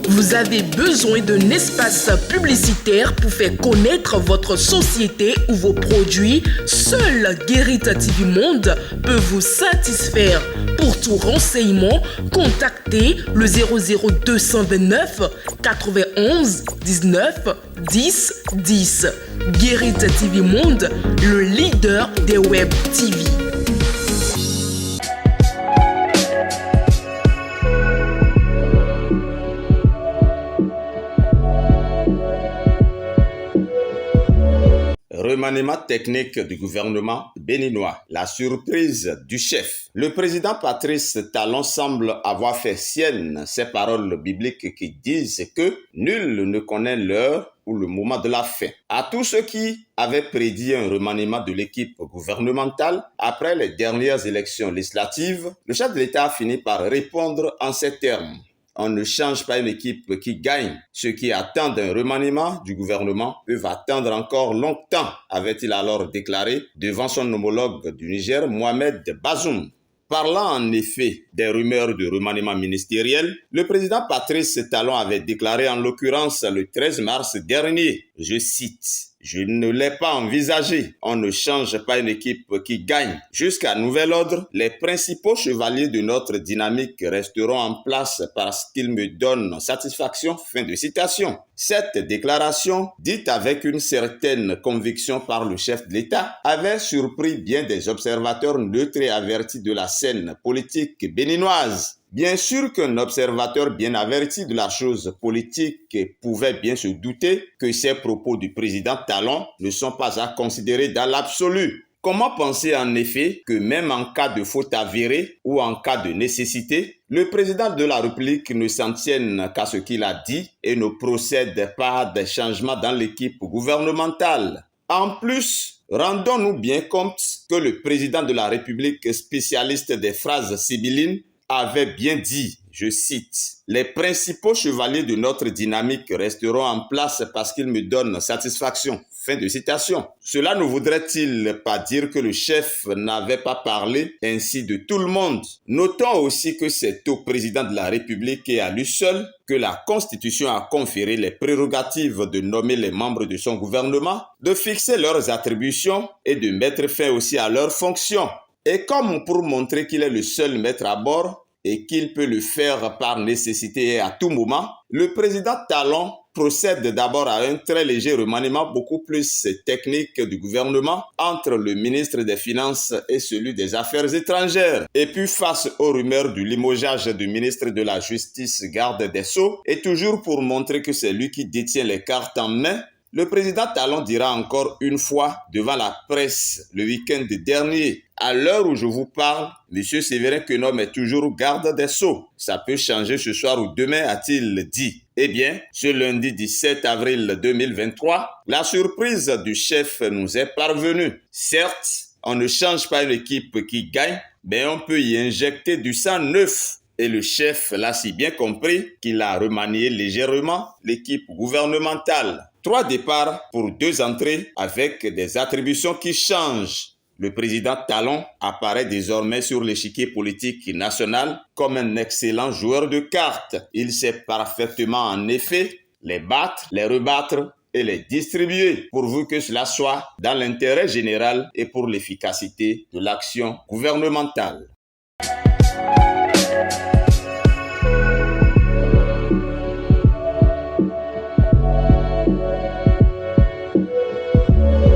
Vous avez besoin d'un espace publicitaire pour faire connaître votre société ou vos produits? Seul Guérite TV Monde peut vous satisfaire. Pour tout renseignement, contactez le 00229 91 19 10 10. Guérite TV Monde, le leader des web TV. Remaniement technique du gouvernement béninois. La surprise du chef. Le président Patrice Talon semble avoir fait sienne ces paroles bibliques qui disent que nul ne connaît l'heure ou le moment de la fin. À tous ceux qui avaient prédit un remaniement de l'équipe gouvernementale après les dernières élections législatives, le chef de l'État a fini par répondre en ces termes. On ne change pas une équipe qui gagne. Ceux qui attendent un remaniement du gouvernement peuvent attendre encore longtemps, avait-il alors déclaré devant son homologue du Niger, Mohamed Bazoum. Parlant en effet des rumeurs de remaniement ministériel, le président Patrice Talon avait déclaré en l'occurrence le 13 mars dernier, je cite, « Je ne l'ai pas envisagé. On ne change pas une équipe qui gagne. Jusqu'à nouvel ordre, les principaux chevaliers de notre dynamique resteront en place parce qu'ils me donnent satisfaction. » Fin de citation. Cette déclaration, dite avec une certaine conviction par le chef de l'État, avait surpris bien des observateurs neutres et avertis de la scène politique béninoise. Bien sûr qu'un observateur bien averti de la chose politique pouvait bien se douter que ces propos du président Talon ne sont pas à considérer dans l'absolu. Comment penser en effet que même en cas de faute avérée ou en cas de nécessité, le président de la République ne s'en tienne qu'à ce qu'il a dit et ne procède pas à des changements dans l'équipe gouvernementale? En plus, rendons-nous bien compte que le président de la République, spécialiste des phrases sibyllines, avait bien dit, je cite, « Les principaux chevaliers de notre dynamique resteront en place parce qu'ils me donnent satisfaction. » Fin de citation. Cela ne voudrait-il pas dire que le chef n'avait pas parlé ainsi de tout le monde? Notons aussi que c'est au président de la République et à lui seul que la Constitution a conféré les prérogatives de nommer les membres de son gouvernement, de fixer leurs attributions et de mettre fin aussi à leurs fonctions. Et comme pour montrer qu'il est le seul maître à bord et qu'il peut le faire par nécessité et à tout moment, le président Talon procède d'abord à un très léger remaniement beaucoup plus technique du gouvernement entre le ministre des Finances et celui des Affaires étrangères. Et puis face aux rumeurs du limogeage du ministre de la Justice, garde des Sceaux, et toujours pour montrer que c'est lui qui détient les cartes en main, le président Talon dira encore une fois devant la presse le week-end dernier, à l'heure où je vous parle, M. Séverin Quenom est toujours garde des Sceaux. Ça peut changer ce soir ou demain, a-t-il dit. Eh bien, ce lundi 17 avril 2023, la surprise du chef nous est parvenue. Certes, on ne change pas une équipe qui gagne, mais on peut y injecter du sang neuf. Et le chef l'a si bien compris qu'il a remanié légèrement l'équipe gouvernementale. 3 départs pour 2 entrées avec des attributions qui changent. Le président Talon apparaît désormais sur l'échiquier politique national comme un excellent joueur de cartes. Il sait parfaitement en effet les battre, les rebattre et les distribuer, pourvu que cela soit dans l'intérêt général et pour l'efficacité de l'action gouvernementale.